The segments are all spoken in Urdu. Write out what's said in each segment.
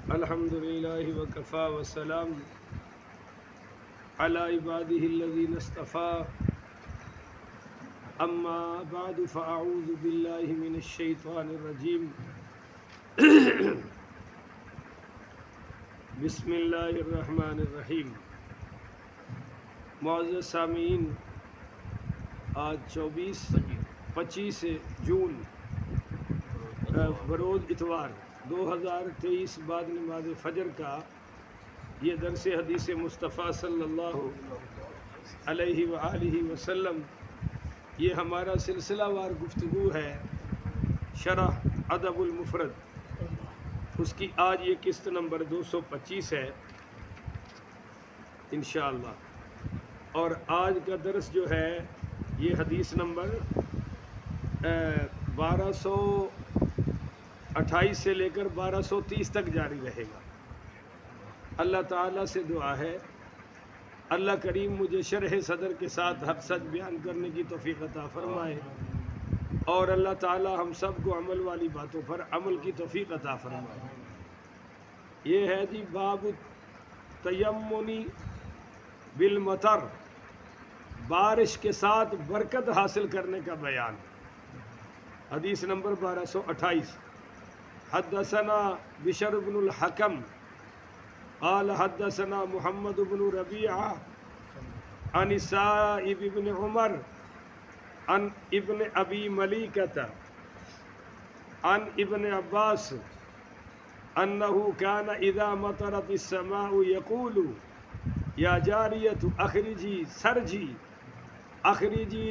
الحمد لله وكفى وسلام على عباده الذين اصطفى أما بعد فأعوذ بالله من الشيطان الرجيم بسم الله الرحمن الرحیم۔ معزز سامعین، آج 25 جون بروز اتوار 2023 بعد نماز فجر کا یہ درس حدیث مصطفیٰ صلی اللہ علیہ وآلہ وسلم، یہ ہمارا سلسلہ وار گفتگو ہے شرح ادب المفرد، اس کی آج یہ قسط نمبر 225 ہے انشاءاللہ۔ اور آج کا درس جو ہے یہ حدیث نمبر 1228 سے لے کر 1230 تک جاری رہے گا۔ اللہ تعالیٰ سے دعا ہے اللہ کریم مجھے شرح صدر کے ساتھ حق سچ بیان کرنے کی توفیق عطا فرمائے، اور اللہ تعالیٰ ہم سب کو عمل والی باتوں پر عمل کی توفیق عطا فرمائے۔ یہ ہے جی باب تیمنی بالمطر، بارش کے ساتھ برکت حاصل کرنے کا بیان۔ حدیث نمبر 1228۔ حدثنا بشر بن الحکم قال حدثنا محمد بن ربیعہ عن سائب بن عمر عن ابن ابی ملیکۃ عن ابن عباس انه كان اذا مطرت السماء يقول یا جاریۃ اخرجی سرجی اخرجی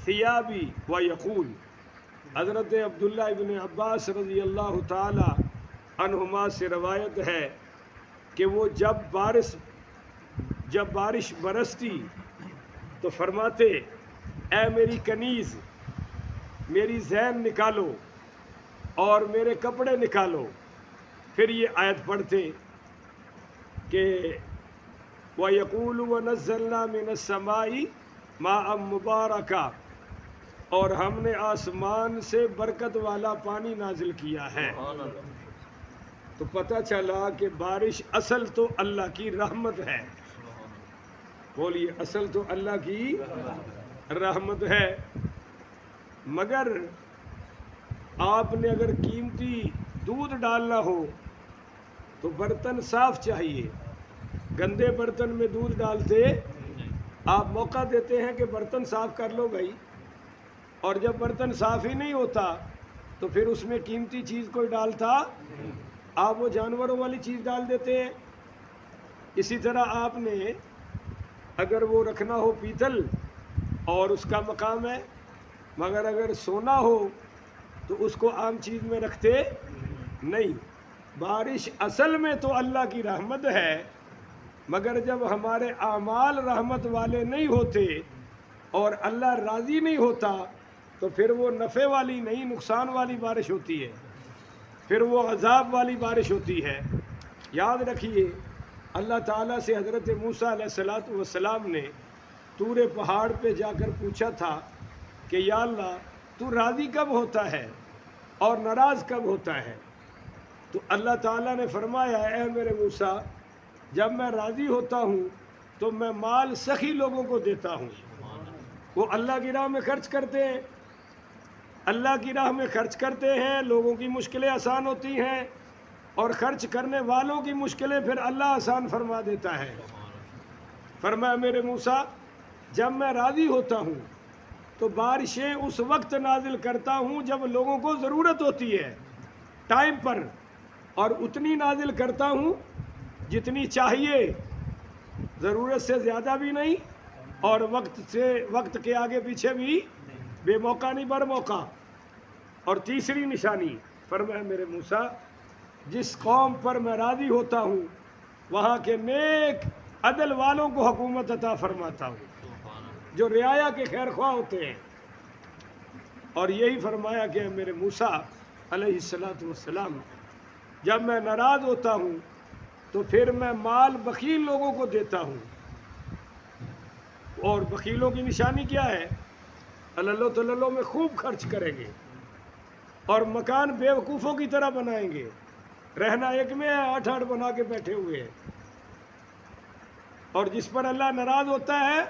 ثیابی ویقول۔ حضرت عبداللہ ابن عباس رضی اللہ تعالی عنہما سے روایت ہے کہ وہ جب بارش برستی تو فرماتے اے میری کنیز، میری زین نکالو اور میرے کپڑے نکالو۔ پھر یہ آیت پڑھتے کہ وَيَقُولُ وَنَزَّلْنَا مِنَ السَّمَاءِ مَاءً مُبَارَكًا، اور ہم نے آسمان سے برکت والا پانی نازل کیا ہے۔ تو پتہ چلا کہ بارش اصل تو اللہ کی رحمت ہے۔ بولیے، اصل تو اللہ کی رحمت ہے، مگر آپ نے اگر قیمتی دودھ ڈالنا ہو تو برتن صاف چاہیے۔ گندے برتن میں دودھ ڈالتے آپ موقع دیتے ہیں کہ برتن صاف کر لو بھائی، اور جب برتن صاف ہی نہیں ہوتا تو پھر اس میں قیمتی چیز کوئی ڈالتا، آپ وہ جانوروں والی چیز ڈال دیتے ہیں۔ اسی طرح آپ نے اگر وہ رکھنا ہو پیتل اور اس کا مقام ہے، مگر اگر سونا ہو تو اس کو عام چیز میں رکھتے نہیں۔ بارش اصل میں تو اللہ کی رحمت ہے، مگر جب ہمارے اعمال رحمت والے نہیں ہوتے اور اللہ راضی نہیں ہوتا تو پھر وہ نفع والی نہیں، نقصان والی بارش ہوتی ہے، پھر وہ عذاب والی بارش ہوتی ہے۔ یاد رکھیے، اللہ تعالیٰ سے حضرت موسیٰ علیہ السلام نے طور پہاڑ پہ جا کر پوچھا تھا کہ یا اللہ تو راضی کب ہوتا ہے اور ناراض کب ہوتا ہے؟ تو اللہ تعالیٰ نے فرمایا اے میرے موسیٰ، جب میں راضی ہوتا ہوں تو میں مال سخی لوگوں کو دیتا ہوں، وہ اللہ کی راہ میں خرچ کرتے ہیں، اللہ کی راہ میں خرچ کرتے ہیں، لوگوں کی مشکلیں آسان ہوتی ہیں، اور خرچ کرنے والوں کی مشکلیں پھر اللہ آسان فرما دیتا ہے۔ فرمایا میرے موسیٰ، جب میں راضی ہوتا ہوں تو بارشیں اس وقت نازل کرتا ہوں جب لوگوں کو ضرورت ہوتی ہے، ٹائم پر، اور اتنی نازل کرتا ہوں جتنی چاہیے، ضرورت سے زیادہ بھی نہیں اور وقت کے آگے پیچھے بھی بے موقع نہیں، بر موقع۔ اور تیسری نشانی فرمایا میرے موسیٰ، جس قوم پر میں راضی ہوتا ہوں وہاں کے نیک عدل والوں کو حکومت عطا فرماتا ہوں، جو رعایا کے خیر خواہ ہوتے ہیں۔ اور یہی فرمایا کہ میرے موسیٰ علیہ السلام، جب میں ناراض ہوتا ہوں تو پھر میں مال بخیل لوگوں کو دیتا ہوں۔ اور بخیلوں کی نشانی کیا ہے؟ اللہ تللو میں خوب خرچ کریں گے اور مکان بیوقوفوں کی طرح بنائیں گے، رہنا ایک میں ہے، 8 بنا کے بیٹھے ہوئے ہیں۔ اور جس پر اللہ ناراض ہوتا ہے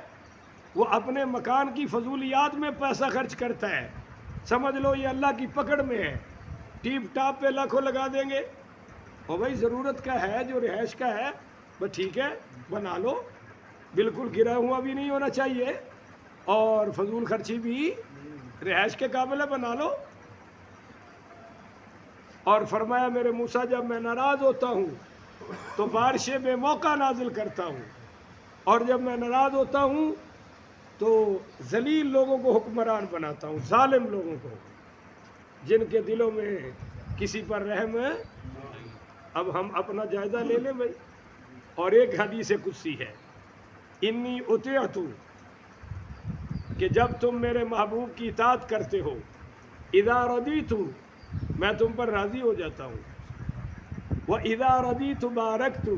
وہ اپنے مکان کی فضولیات میں پیسہ خرچ کرتا ہے، سمجھ لو یہ اللہ کی پکڑ میں ہے، ٹیپ ٹاپ پہ لاکھوں لگا دیں گے، اور بھائی ضرورت کا ہے جو رہائش کا ہے بس ٹھیک ہے بنا لو، بالکل گرا ہوا بھی نہیں ہونا چاہیے اور فضول خرچی بھی رہائش کے قابل ہے، بنا لو۔ اور فرمایا میرے موسیٰ جب میں ناراض ہوتا ہوں تو بارشیں بے موقع نازل کرتا ہوں، اور جب میں ناراض ہوتا ہوں تو ذلیل لوگوں کو حکمران بناتا ہوں، ظالم لوگوں کو جن کے دلوں میں کسی پر رحم ہے۔ اب ہم اپنا جائزہ لے لیں بھائی۔ اور ایک حدیث قدسی ہے، انی اطیعت، کہ جب تم میرے محبوب کی اطاعت کرتے ہو، اذا رضیت، میں تم پر راضی ہو جاتا ہوں، وَإِذَا رَضِيتُ بَارَكْتُ،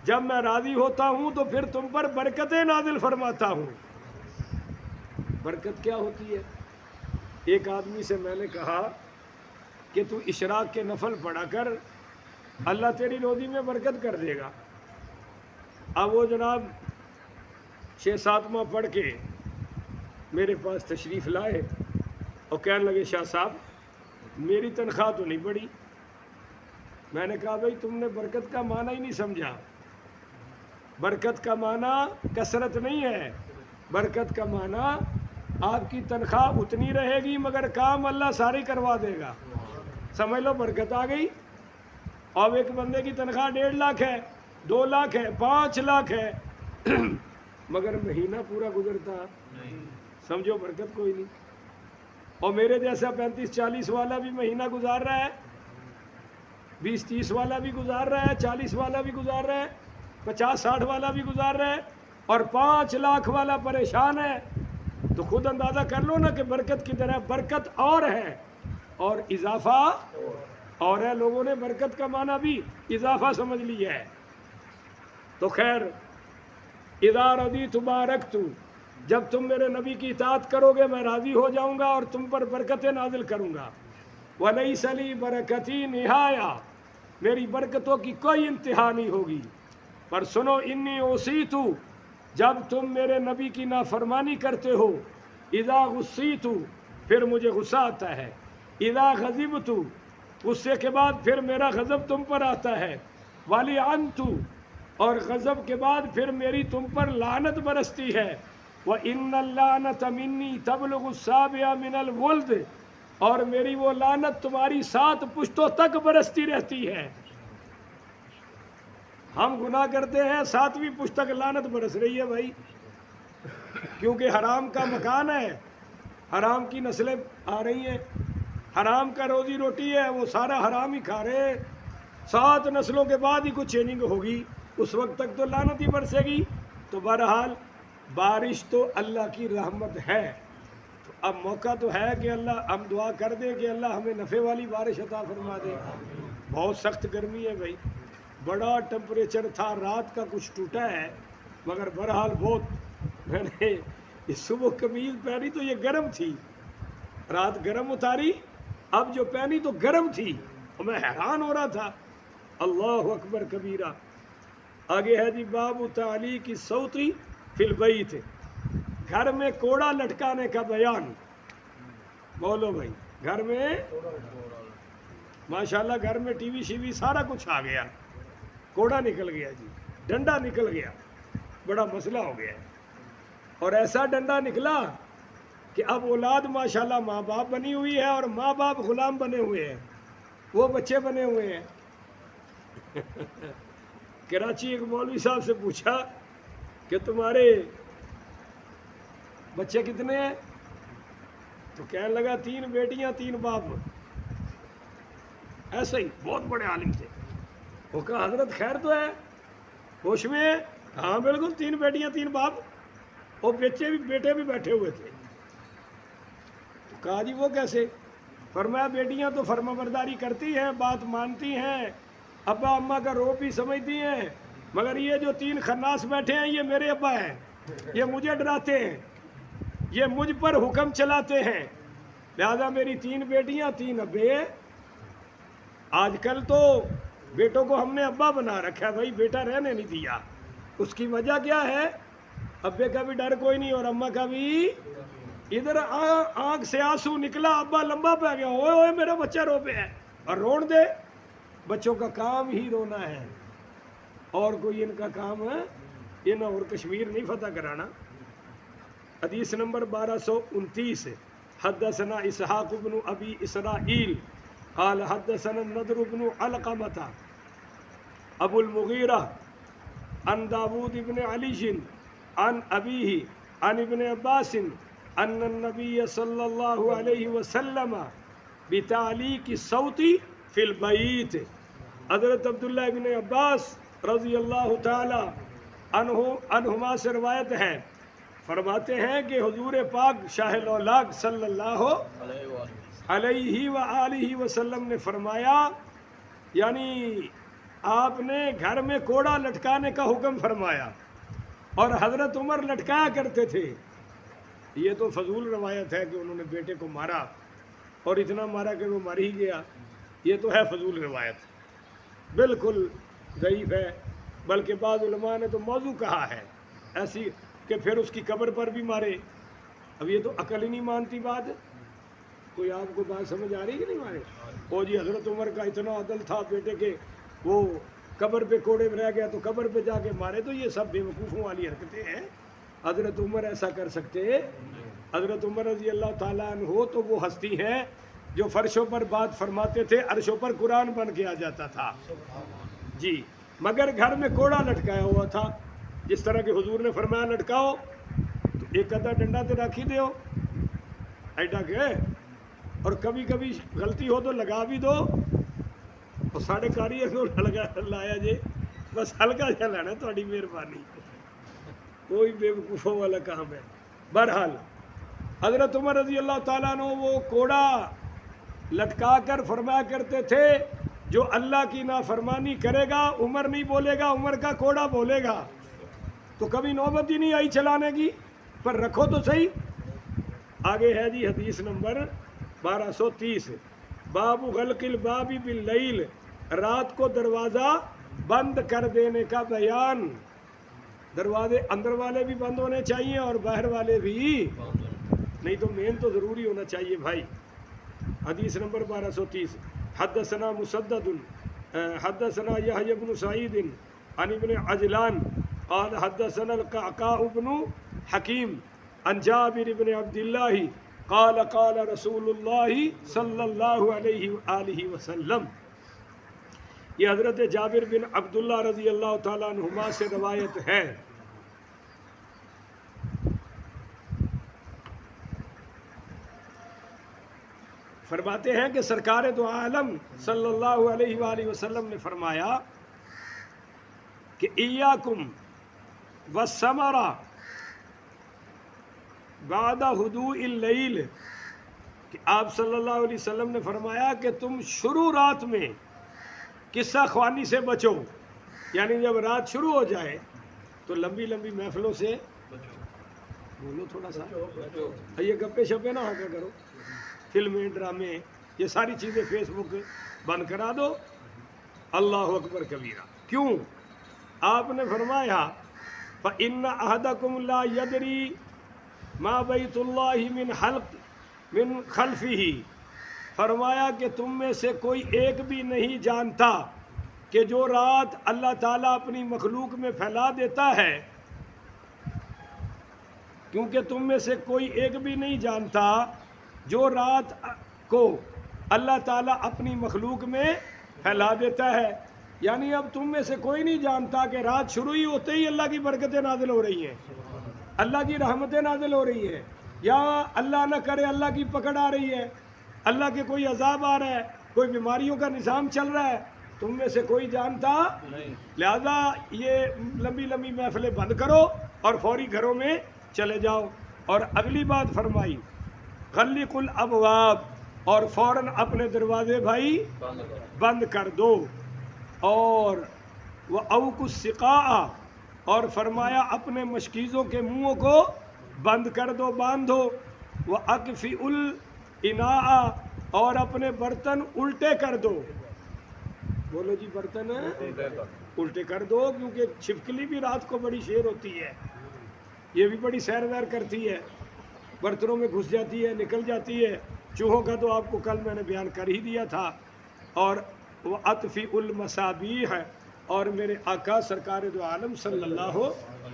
جب میں راضی ہوتا ہوں تو پھر تم پر برکتیں نازل فرماتا ہوں۔ برکت کیا ہوتی ہے؟ ایک آدمی سے میں نے کہا کہ تو اشراق کے نفل پڑھا کر، اللہ تیری روزی میں برکت کر دے گا۔ اب وہ جناب 6-7 ماہ پڑھ کے میرے پاس تشریف لائے اور کہنے لگے شاہ صاحب میری تنخواہ تو نہیں بڑھی۔ میں نے کہا بھائی تم نے برکت کا معنی ہی نہیں سمجھا۔ برکت کا معنی کثرت نہیں ہے، برکت کا معنی آپ کی تنخواہ اتنی رہے گی مگر کام اللہ ساری کروا دے گا، سمجھ لو برکت آ گئی۔ اب ایک بندے کی تنخواہ 1.5 لاکھ ہے، 2 لاکھ ہے، 5 لاکھ ہے، مگر مہینہ پورا گزرتا سمجھو برکت کوئی نہیں۔ اور میرے جیسا 35-40 والا بھی مہینہ گزار رہا ہے، 20-30 والا بھی گزار رہا ہے، 40 والا بھی گزار رہا ہے، 50-60 والا بھی گزار رہا ہے، اور 5 لاکھ والا پریشان ہے۔ تو خود اندازہ کر لو نا کہ برکت کی طرح برکت اور ہے اور اضافہ اور ہے۔ لوگوں نے برکت کا معنی بھی اضافہ سمجھ لیا ہے۔ تو خیر، اذا رضیت بارکت، جب تم میرے نبی کی اطاعت کرو گے میں راضی ہو جاؤں گا اور تم پر برکتیں نازل کروں گا۔ ولیس لی برکتی نہایا، میری برکتوں کی کوئی انتہا نہیں ہوگی۔ پر سنو، انی اوصیت، جب تم میرے نبی کی نافرمانی کرتے ہو، اذا غصیت، پھر مجھے غصہ آتا ہے، اذا غضبت، غصے کے بعد پھر میرا غضب تم پر آتا ہے، ولعنت، اور غضب کے بعد پھر میری تم پر لعنت برستی ہے، وَإِنَّ اللَّعْنَةَ مِنِّي تَبْلُغُ السَّابِعَ مِنَ الْوَلْدِ، اور میری وہ لعنت تمہاری 7 پشتوں تک برستی رہتی ہے۔ ہم گناہ کرتے ہیں 7ویں پشت تک لعنت برس رہی ہے بھائی، کیونکہ حرام کا مکان ہے، حرام کی نسلیں آ رہی ہیں، حرام کا روزی روٹی ہے، وہ سارا حرام ہی کھا رہے ہیں، 7 نسلوں کے بعد ہی کچھ چیننگ ہوگی، اس وقت تک تو لعنت ہی برسے گی۔ تو بہرحال بارش تو اللہ کی رحمت ہے، تو اب موقع تو ہے کہ اللہ، ہم دعا کر دیں کہ اللہ ہمیں نفع والی بارش عطا فرما دے۔ بہت سخت گرمی ہے بھائی، بڑا ٹمپریچر تھا، رات کا کچھ ٹوٹا ہے مگر بہرحال بہت، میں نے اس صبح قمیض پہنی تو یہ گرم تھی، رات گرم اتاری، اب جو پہنی تو گرم تھی اور میں حیران ہو رہا تھا۔ اللہ اکبر کبیرہ۔ آگے ہے جی باب تعلیق الصوت فی البیت، گھر میں کوڑا لٹکانے کا بیان۔ بولو بھائی، گھر میں ماشاءاللہ گھر میں ٹی وی شیوی سارا کچھ آ گیا، کوڑا نکل گیا جی، ڈنڈا نکل گیا، بڑا مسئلہ ہو گیا ہے۔ اور ایسا ڈنڈا نکلا کہ اب اولاد ماشاءاللہ ماں باپ بنی ہوئی ہے اور ماں باپ غلام بنے ہوئے ہیں، وہ بچے بنے ہوئے ہیں۔ کراچی ایک مولوی صاحب سے پوچھا کہ تمہارے بچے کتنے ہیں؟ تو کہنے لگا 3 بیٹیاں 3 باپ۔ ایسا ہی بہت بڑے عالم تھے، وہ کہا حضرت خیر تو ہے، ہوش میں ہے؟ ہاں بالکل، 3 بیٹیاں 3 باپ، اور بیٹے بھی بیٹھے ہوئے تھے۔ تو کہا جی وہ کیسے؟ فرمایا بیٹیاں تو فرما برداری کرتی ہیں، بات مانتی ہیں، ابا اماں کا روب بھی سمجھتی ہیں، مگر یہ جو 3 خناس بیٹھے ہیں یہ میرے ابا ہیں، یہ مجھے ڈراتے ہیں، یہ مجھ پر حکم چلاتے ہیں، لہذا میری 3 بیٹیاں 3 ابے۔ آج کل تو بیٹوں کو ہم نے ابا بنا رکھا ہے بھائی، بیٹا رہنے نہیں دیا۔ اس کی وجہ کیا ہے؟ ابے کا بھی ڈر کوئی نہیں اور اماں کا بھی۔ ادھر آنکھ سے آنسو نکلا، ابا لمبا پہ گیا، اوئے اوئے میرا بچہ رو پہ ہے، اور رون دے۔ بچوں کا کام ہی رونا ہے، اور کوئی ان کا کام ہے یہ اور کشمیر نہیں فتح کرانا۔ حدیث نمبر 1229، حدثنا اسحاق بن ابی اسرائیل قال حدثنا النضر بن علقمة ابو المغیرہ عن داود بن علی عن ابیہ عن ابن عباس ان النبی صلی اللہ علیہ وسلم بتعلیق الصوت فی البیت۔ حضرت عبداللہ ابن عباس رضی اللہ تعالی عنہما سے روایت ہے، فرماتے ہیں کہ حضور پاک شاہ الاولاق صلی اللہ علیہ وآلہ وسلم نے فرمایا، یعنی آپ نے گھر میں کوڑا لٹکانے کا حکم فرمایا، اور حضرت عمر لٹکایا کرتے تھے۔ یہ تو فضول روایت ہے کہ انہوں نے بیٹے کو مارا اور اتنا مارا کہ وہ مر ہی گیا، یہ تو ہے فضول روایت، بالکل ضعیف ہے۔ بلکہ بعض علماء نے تو موضوع کہا ہے ایسی کہ پھر اس کی قبر پر بھی مارے۔ اب یہ تو عقل ہی نہیں مانتی بات۔ کوئی آپ کو بات سمجھ آ رہی کہ نہیں مارے؟ او جی حضرت عمر کا اتنا عدل تھا بیٹے کے، وہ قبر پہ کوڑے میں رہ گیا تو قبر پہ جا کے مارے، تو یہ سب بے وقوفوں والی حرکتیں ہیں۔ حضرت عمر ایسا کر سکتے؟ حضرت عمر رضی اللہ تعالیٰ عنہ تو وہ ہستی ہیں جو فرشوں پر بات فرماتے تھے، عرشوں پر قرآن بن کے آ جاتا تھا جی، مگر گھر میں کوڑا لٹکایا ہوا تھا، جس طرح کہ حضور نے فرمایا لٹکاؤ تو ایک ادھا ڈنڈا تو رکھ ہی دیو ایڈا کہ، اور کبھی کبھی غلطی ہو تو لگا بھی دو، اور ساڑھے کاری کو لایا جے بس ہلکا جا لینا، تھوڑی مہربانی، کوئی بے وقوفوں والا کام ہے۔ بہرحال حضرت عمر رضی اللہ تعالیٰ عنہ وہ کوڑا لٹکا کر فرمایا کرتے تھے، جو اللہ کی نافرمانی کرے گا عمر نہیں بولے گا، عمر کا کوڑا بولے گا۔ تو کبھی نوبت ہی نہیں آئی چلانے کی، پر رکھو تو صحیح۔ آگے ہے جی حدیث نمبر 1230، باب غلق الباب باللیل، رات کو دروازہ بند کر دینے کا بیان۔ دروازے اندر والے بھی بند ہونے چاہیے اور باہر والے بھی، نہیں تو مین تو ضروری ہونا چاہیے بھائی۔ حدیث نمبر 1230، حدثنا مسدد حدثنا یحیی بن سعید عن ابن عجلان قال حدثنا القعقاع بن حکیم عن جابر بن عبد اللہ قال قال رسول اللہ صلی اللہ علیہ وآلہ وسلم۔ یہ حضرت جابر بن عبداللہ رضی اللہ تعالیٰ عنہما سے روایت ہے۔ فرماتے ہیں کہ سرکار دو عالم صلی اللہ علیہ وآلہ وسلم نے فرمایا کہ ایاکم والسمر بعد ہدوء اللیل، کہ آپ صلی اللہ علیہ وسلم نے فرمایا کہ تم شروع رات میں قصہ خوانی سے بچو، یعنی جب رات شروع ہو جائے تو لمبی لمبی محفلوں سے بولو، تھوڑا سا یہ گپے شپے نہ ہو کے کرو، فلمیں ڈرامے یہ ساری چیزیں فیس بک بند کرا دو۔ اللہ اکبر کبیرہ۔ کیوں؟ آپ نے فرمایا فَإِنَّ أَحَدَكُمْ لَا يَدْرِي مَا بَيْتُ اللَّهِ مِنْ خَلْفِهِ، فرمایا کہ تم میں سے کوئی ایک بھی نہیں جانتا کہ جو رات اللہ تعالیٰ اپنی مخلوق میں پھیلا دیتا ہے، کیونکہ تم میں سے کوئی ایک بھی نہیں جانتا جو رات کو اللہ تعالیٰ اپنی مخلوق میں پھیلا دیتا ہے، یعنی اب تم میں سے کوئی نہیں جانتا کہ رات شروع ہی ہوتے ہی اللہ کی برکتیں نازل ہو رہی ہیں، اللہ کی رحمتیں نازل ہو رہی ہیں، یا اللہ نہ کرے اللہ کی پکڑ آ رہی ہے، اللہ کے کوئی عذاب آ رہا ہے، کوئی بیماریوں کا نظام چل رہا ہے، تم میں سے کوئی جانتا نہیں۔ لہذا یہ لمبی لمبی محفلیں بند کرو اور فوری گھروں میں چلے جاؤ۔ اور اگلی بات فرمائی غلق الابواب، اور فوراً اپنے دروازے بھائی بند کر دو، اور وہ اوق السقاء، اور فرمایا اپنے مشکیزوں کے منہوں کو بند کر دو، باندھو، وہ اکفی الاناء، اور اپنے برتن الٹے کر دو، بولو جی برتن الٹے کر دو، کیونکہ چھپکلی بھی رات کو بڑی شیر ہوتی ہے، یہ بھی بڑی سیر ویر کرتی ہے، برتنوں میں گھس جاتی ہے، نکل جاتی ہے۔ چوہوں کا تو آپ کو کل میں نے بیان کر ہی دیا تھا۔ اور وہ اطفئ المصابیح ہے، اور میرے آقا سرکار دو عالم صلی اللہ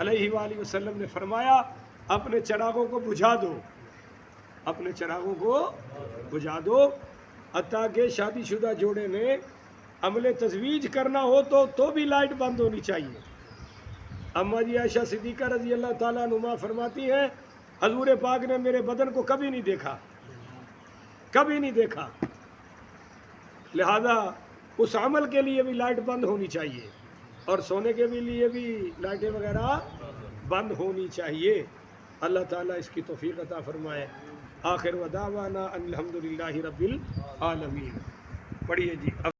علیہ وآلہ وسلم نے فرمایا اپنے چراغوں کو بجھا دو، اپنے چراغوں کو بجھا دو۔ حتیٰ کہ شادی شدہ جوڑے میں عمل تزویج کرنا ہو تو بھی لائٹ بند ہونی چاہیے۔ اما جی عائشہ صدیقہ رضی اللہ تعالیٰ عنہا فرماتی ہیں حضور پاک نے میرے بدن کو کبھی نہیں دیکھا، کبھی نہیں دیکھا، لہذا اس عمل کے لیے بھی لائٹ بند ہونی چاہیے، اور سونے کے بھی لیے بھی لائٹیں وغیرہ بند ہونی چاہیے۔ اللہ تعالیٰ اس کی توفیق عطا فرمائے۔ آخر ودعوانا الحمدللہ رب العالمین۔ پڑھیے جی۔